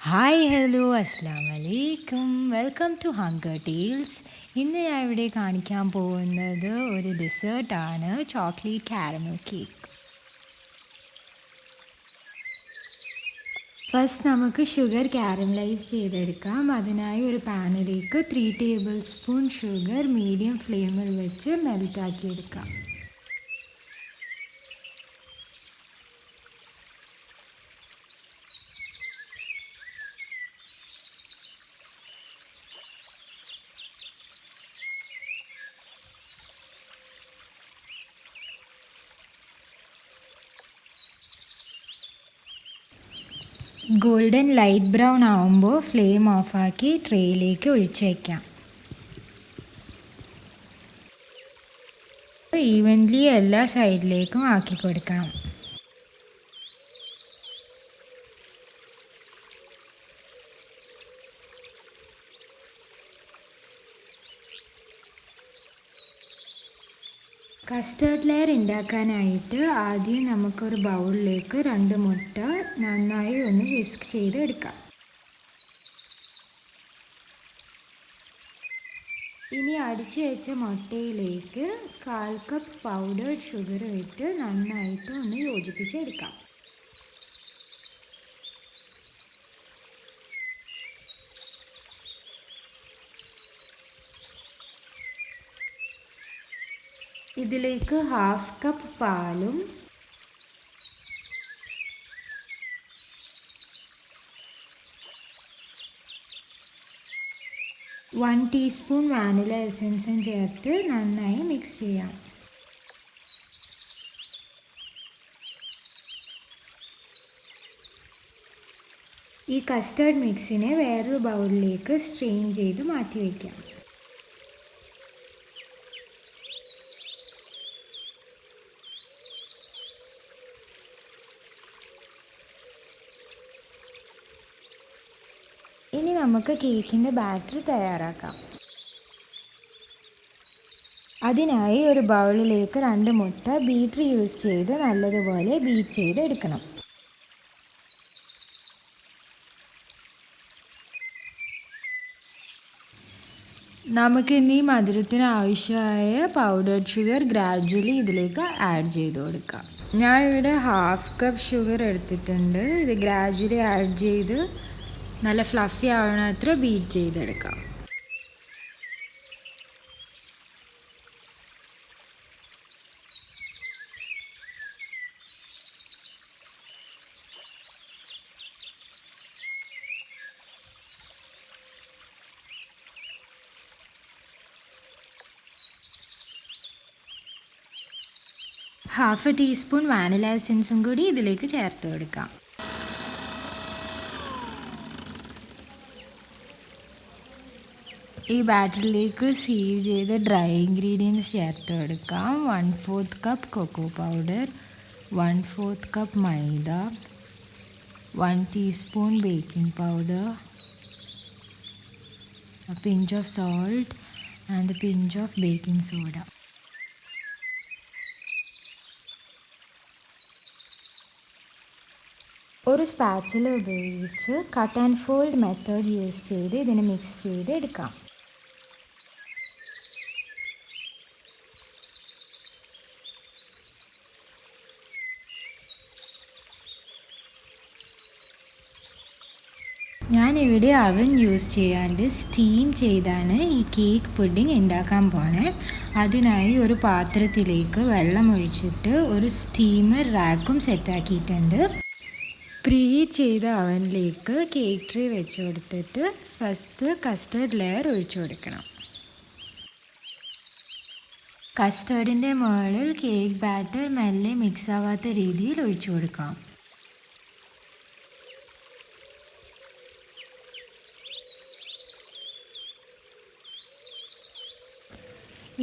Hi hello അസ്സാം വലൈക്കും welcome to hunger tales. ഇന്ന് ഞാൻ ഇവിടെ കാണിക്കാൻ പോകുന്നത് ഒരു ഡെസേർട്ടാണ്, ചോക്ലേറ്റ് കാരമൽ കേക്ക്. ഫസ്റ്റ് നമുക്ക് ഷുഗർ കാരമലൈസ് ചെയ്തെടുക്കാം. അതിനായി ഒരു പാനിലേക്ക് 3 ടേബിൾ സ്പൂൺ ഷുഗർ മീഡിയം ഫ്ലെയിമിൽ വെച്ച് മെൽറ്റാക്കിയെടുക്കാം. ഗോൾഡൻ ലൈറ്റ് ബ്രൗൺ ആവുമ്പോൾ ഫ്ലെയിം ഓഫാക്കി ട്രേയിലേക്ക് ഒഴിച്ച് വയ്ക്കാം. ഈവൻലി എല്ലാ സൈഡിലേക്കും ആക്കി കൊടുക്കണം. കസ്റ്റേർഡ് ലെയർ ഉണ്ടാക്കാനായിട്ട് ആദ്യം നമുക്കൊരു ബൗളിലേക്ക് 2 മുട്ട നന്നായി ഒന്ന് വിസ്ക് ചെയ്ത് എടുക്കാം. ഇനി അടിച്ചു വെച്ച മുട്ടയിലേക്ക് 1/4 കപ്പ് പൗഡേർഡ് ഷുഗർ ഇട്ട് നന്നായിട്ട് ഒന്ന് യോജിപ്പിച്ചെടുക്കാം. ഇതിലേക്ക് 1/2 കപ്പ് പാലും 1 ടീസ്പൂൺ വാനില എസൻസും ചേർത്ത് നന്നായി മിക്സ് ചെയ്യാം. ഈ കസ്റ്റേർഡ് മിക്സിനെ വേറൊരു ബൗളിലേക്ക് സ്ട്രെയിൻ ചെയ്ത് മാറ്റി വയ്ക്കാം. ഇനി നമുക്ക് കേക്കിൻ്റെ ബാറ്റർ തയ്യാറാക്കാം. അതിനായി ഒരു ബൗളിലേക്ക് 2 മുട്ട ബീറ്റർ യൂസ് ചെയ്ത് നല്ലതുപോലെ ബീറ്റ് ചെയ്തെടുക്കണം. നമുക്കിനി മധുരത്തിന് ആവശ്യമായ പൗഡർഡ് ഷുഗർ ഗ്രാജ്വലി ഇതിലേക്ക് ആഡ് ചെയ്ത് കൊടുക്കാം. ഞാൻ ഇവിടെ 1/2 കപ്പ് ഷുഗർ എടുത്തിട്ടുണ്ട്. ഇത് ഗ്രാജ്വലി ആഡ് ചെയ്ത് നല്ല ഫ്ലഫി ആവണത്ര ബീറ്റ് ചെയ്തെടുക്കാം. ഹാഫ് ടീസ്പൂൺ വാനില എസൻസും കൂടി ഇതിലേക്ക് ചേർത്ത് കൊടുക്കാം. ഈ ബാറ്ററിലേക്ക് സീവ് ചെയ്ത് ഡ്രൈ ഇൻഗ്രീഡിയൻസ് ചേർത്ത് കൊടുക്കാം. 1/4 cup cocoa powder, 1/4 cup maida, 1 teaspoon baking powder, a pinch of salt and a pinch of baking soda. ഒരു സ്പാച്ചില ഉപയോഗിച്ച് cut and fold method use ചെയ്ത് ഇതിനെ മിക്സ് ചെയ്ത് എടുക്കാം. ഞാനിവിടെ അവൻ യൂസ് ചെയ്യാണ്ട് സ്റ്റീം ചെയ്താണ് ഈ കേക്ക് പുഡിംഗ് ഉണ്ടാക്കാൻ പോണേ. അതിനായി ഒരു പാത്രത്തിലേക്ക് വെള്ളം ഒഴിച്ചിട്ട് ഒരു സ്റ്റീമർ റാക്കും സെറ്റാക്കിയിട്ടുണ്ട്. പ്രീഹീറ്റ് ചെയ്ത അവനിലേക്ക് കേക്ക് ട്രേ വെച്ച് കൊടുത്തിട്ട് ഫസ്റ്റ് കസ്റ്റേർഡ് ലെയർ ഒഴിച്ചു കൊടുക്കണം. കസ്റ്റേർഡിൻ്റെ മുകളിൽ കേക്ക് ബാറ്റർ മെല്ലെ മിക്സ് ആവാത്ത രീതിയിൽ ഒഴിച്ചു കൊടുക്കാം.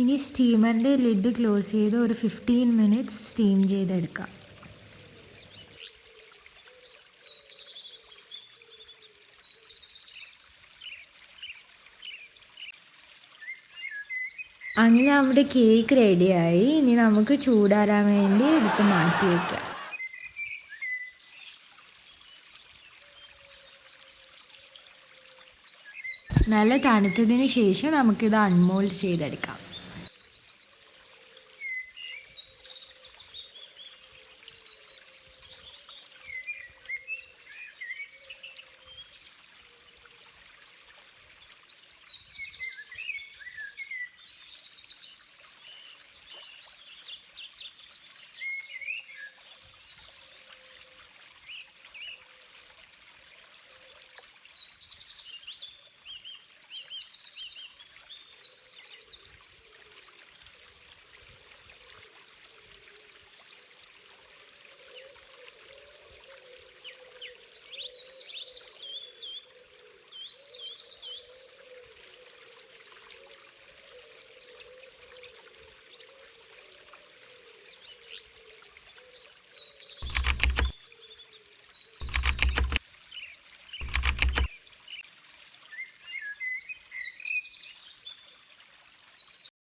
ഇനി സ്റ്റീമറിൻ്റെ ലിഡ് ക്ലോസ് ചെയ്ത് ഒരു 15 മിനിറ്റ്സ് സ്റ്റീം ചെയ്തെടുക്കാം. അങ്ങനെ നമ്മുടെ കേക്ക് റെഡിയായി. ഇനി നമുക്ക് ചൂടാറാൻ വേണ്ടി എടുത്ത് മാറ്റി വയ്ക്കാം. നല്ല തണുത്തതിന് ശേഷം നമുക്കിത് അൺമോൾഡ് ചെയ്തെടുക്കാം.